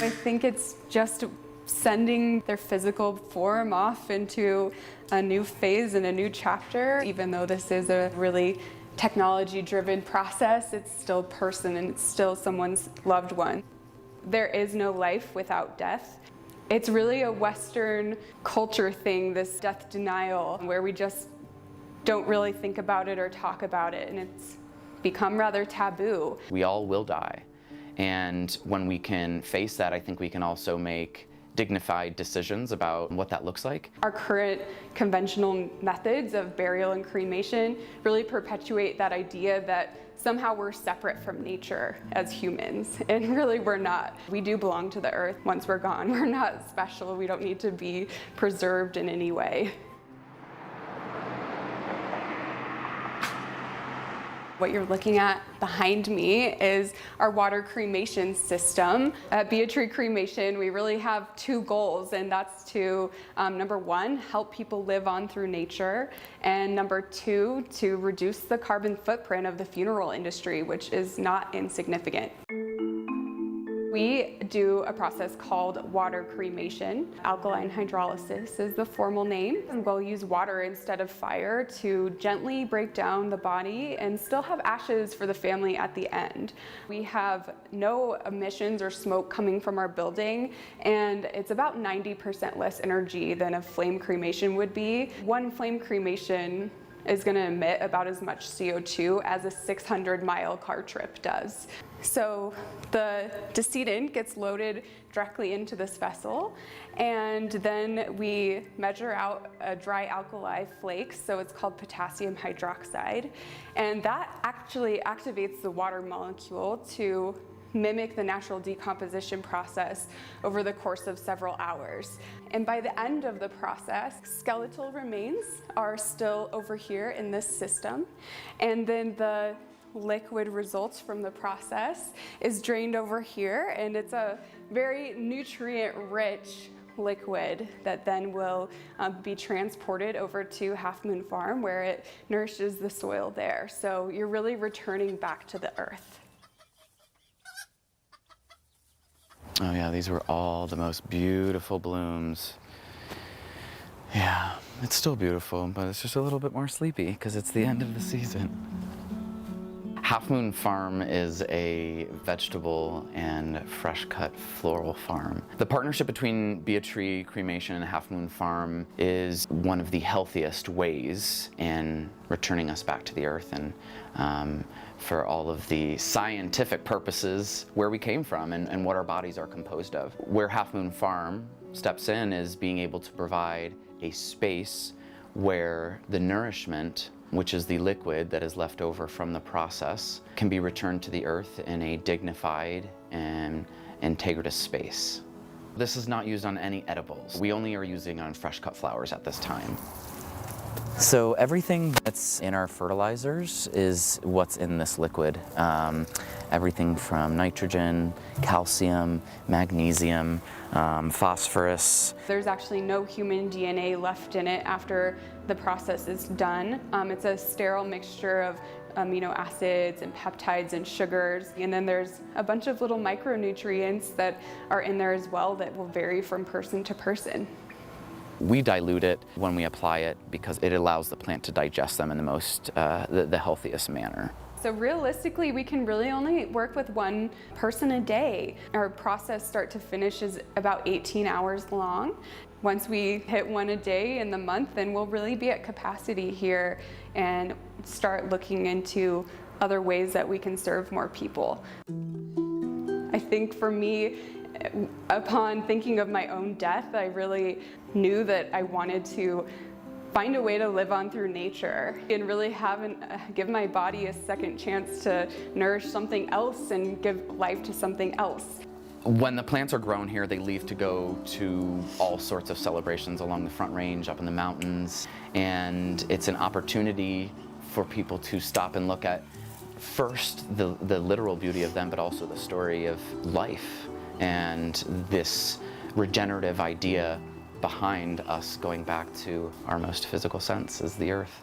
I think it's just sending their physical form off into a new phase and a new chapter. Even though this is a really technology-driven process, it's still a person and it's still someone's loved one. There is no life without death. It's really a Western culture thing, this death denial, where we just don't really think about it or talk about it, and it's become rather taboo. We all will die, and when we can face that, I think we can also make dignified decisions about what that looks like. Our current conventional methods of burial and cremation really perpetuate that idea that somehow we're separate from nature as humans, and really we're not. We do belong to the earth. Once we're gone, we're not special. We don't need to be preserved in any way. What you're looking at behind me is our water cremation system. At Tree Cremation, we really have two goals, and that's to, number one, help people live on through nature, and number two, to reduce the carbon footprint of the funeral industry, which is not insignificant. We do a process called water cremation. Alkaline hydrolysis is the formal name. And we'll use water instead of fire to gently break down the body and still have ashes for the family at the end. We have no emissions or smoke coming from our building, and it's about 90% less energy than a flame cremation would be. One flame cremation is going to emit about as much CO2 as a 600-mile car trip does. So the decedent gets loaded directly into this vessel, and then we measure out a dry alkali flakes, so it's called potassium hydroxide, and that actually activates the water molecule to mimic the natural decomposition process over the course of several hours. And by the end of the process, skeletal remains are still over here in this system, and then the liquid results from the process is drained over here, and it's a very nutrient-rich liquid that then will be transported over to Half Moon Farm, where it nourishes the soil there. So you're really returning back to the earth. Oh yeah, these were all the most beautiful blooms. Yeah, it's still beautiful, but it's just a little bit more sleepy because it's the end of the season. Half Moon Farm is a vegetable and fresh-cut floral farm. The partnership between Tree Cremation and Half Moon Farm is one of the healthiest ways in returning us back to the earth, and for all of the scientific purposes where we came from and what our bodies are composed of. Where Half Moon Farm steps in is being able to provide a space where the nourishment, which is the liquid that is left over from the process, can be returned to the earth in a dignified and integritous space. This is not used on any edibles. We only are using on fresh cut flowers at this time. So everything that's in our fertilizers is what's in this liquid. Everything from nitrogen, calcium, magnesium, phosphorus. There's actually no human DNA left in it after the process is done. It's a sterile mixture of amino acids and peptides and sugars, and then there's a bunch of little micronutrients that are in there as well that will vary from person to person. We dilute it when we apply it because it allows the plant to digest them in the most, the healthiest manner. So realistically, we can really only work with one person a day. Our process start to finish is about 18 hours long. Once we hit one a day in the month, then we'll really be at capacity here and start looking into other ways that we can serve more people. I think for me, upon thinking of my own death, I really knew that I wanted to find a way to live on through nature and really give my body a second chance to nourish something else and give life to something else. When the plants are grown here, they leave to go to all sorts of celebrations along the Front Range, up in the mountains, and it's an opportunity for people to stop and look at first the literal beauty of them, but also the story of life and this regenerative idea behind us going back to our most physical sense is the earth.